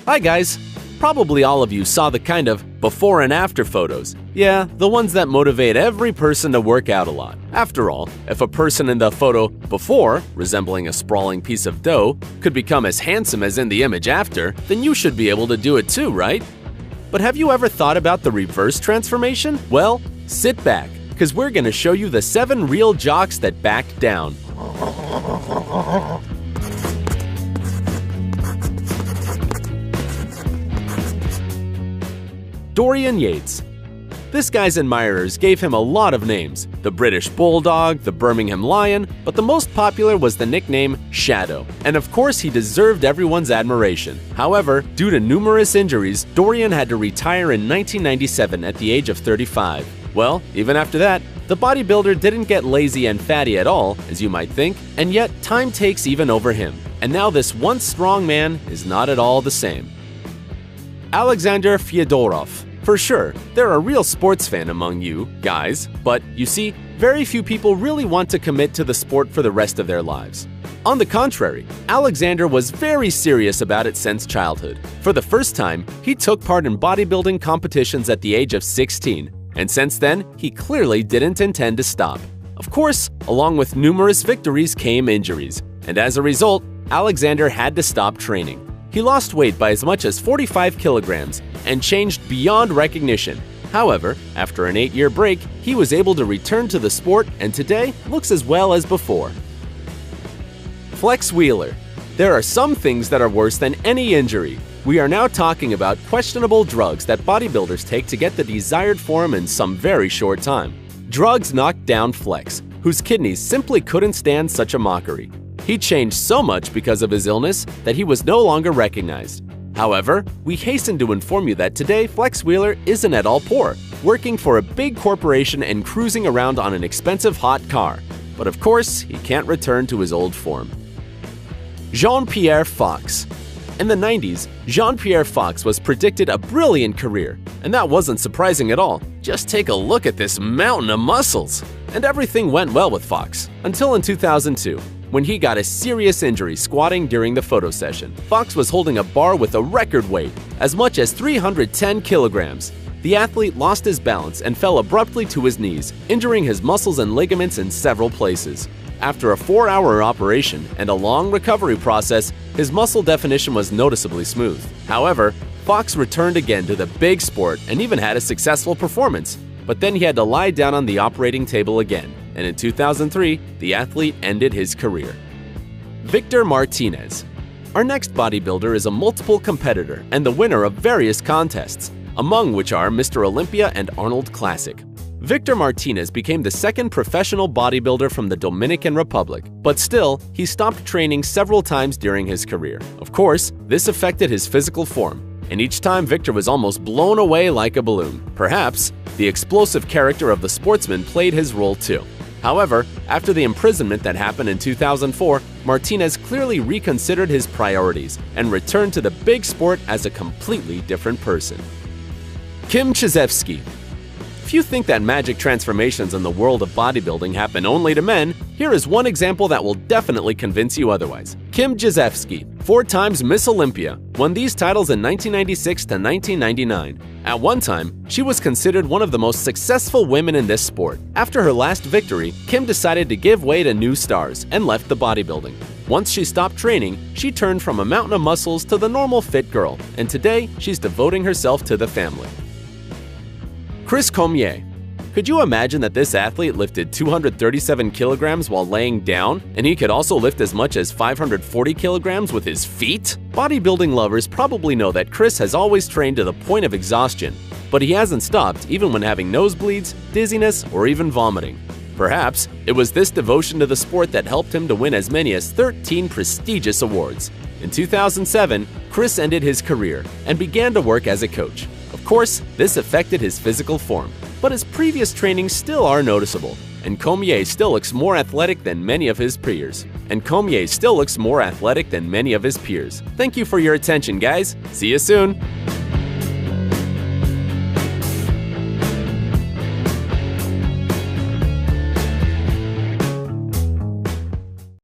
Hi guys! Probably all of you saw the kind of before and after photos. Yeah, the ones that motivate every person to work out a lot. After all, if a person in the photo before, resembling a sprawling piece of dough, could become as handsome as in the image after, then you should be able to do it too, right? But have you ever thought about the reverse transformation? Well, sit back, because we're going to show you the 7 real jocks that backed down. Dorian Yates. This guy's admirers gave him a lot of names: the British Bulldog, the Birmingham Lion, but the most popular was the nickname Shadow. And of course, he deserved everyone's admiration. However, due to numerous injuries, Dorian had to retire in 1997 at the age of 35. Well, even after that, the bodybuilder didn't get lazy and fatty at all, as you might think, and yet time takes even over him. And now this once strong man is not at all the same. Alexander Fyodorov. For sure, they're a real sports fan among you guys, but you see, very few people really want to commit to the sport for the rest of their lives. On the contrary, Alexander was very serious about it since childhood. For the first time, he took part in bodybuilding competitions at the age of 16, and since then, he clearly didn't intend to stop. Of course, along with numerous victories came injuries, and as a result, Alexander had to stop training. He lost weight by as much as 45 kilograms and changed beyond recognition. However, after an 8-year break, he was able to return to the sport and today looks as well as before. Flex Wheeler. There are some things that are worse than any injury. We are now talking about questionable drugs that bodybuilders take to get the desired form in some very short time. Drugs knocked down Flex, whose kidneys simply couldn't stand such a mockery. He changed so much because of his illness that he was no longer recognized. However, we hasten to inform you that today Flex Wheeler isn't at all poor, working for a big corporation and cruising around on an expensive hot car. But of course, he can't return to his old form. Jean-Pierre Fox. In the 90s, Jean-Pierre Fox was predicted a brilliant career, and that wasn't surprising at all. Just take a look at this mountain of muscles! And everything went well with Fox, until in 2002. When he got a serious injury squatting during the photo session. Fox was holding a bar with a record weight, as much as 310 kilograms. The athlete lost his balance and fell abruptly to his knees, injuring his muscles and ligaments in several places. After a 4-hour operation and a long recovery process, his muscle definition was noticeably smooth. However, Fox returned again to the big sport and even had a successful performance. But then he had to lie down on the operating table again. And in 2003, the athlete ended his career. Victor Martinez. Our next bodybuilder is a multiple competitor and the winner of various contests, among which are Mr. Olympia and Arnold Classic. Victor Martinez became the second professional bodybuilder from the Dominican Republic, but still, he stopped training several times during his career. Of course, this affected his physical form, and each time Victor was almost blown away like a balloon. Perhaps, the explosive character of the sportsman played his role too. However, after the imprisonment that happened in 2004, Martinez clearly reconsidered his priorities and returned to the big sport as a completely different person. Kim Chizevsky. If you think that magic transformations in the world of bodybuilding happen only to men, here is one example that will definitely convince you otherwise. Kim Chizevsky, 4 times Miss Olympia, won these titles in 1996 to 1999. At one time, she was considered one of the most successful women in this sport. After her last victory, Kim decided to give way to new stars and left the bodybuilding. Once she stopped training, she turned from a mountain of muscles to the normal fit girl, and today she's devoting herself to the family. Chris Cormier. Could you imagine that this athlete lifted 237 kilograms while laying down, and he could also lift as much as 540 kilograms with his feet? Bodybuilding lovers probably know that Chris has always trained to the point of exhaustion, but he hasn't stopped even when having nosebleeds, dizziness, or even vomiting. Perhaps it was this devotion to the sport that helped him to win as many as 13 prestigious awards. In 2007, Chris ended his career and began to work as a coach. Of course, this affected his physical form, but his previous trainings still are noticeable, and Cormier still looks more athletic than many of his peers. Thank you for your attention, guys. See you soon!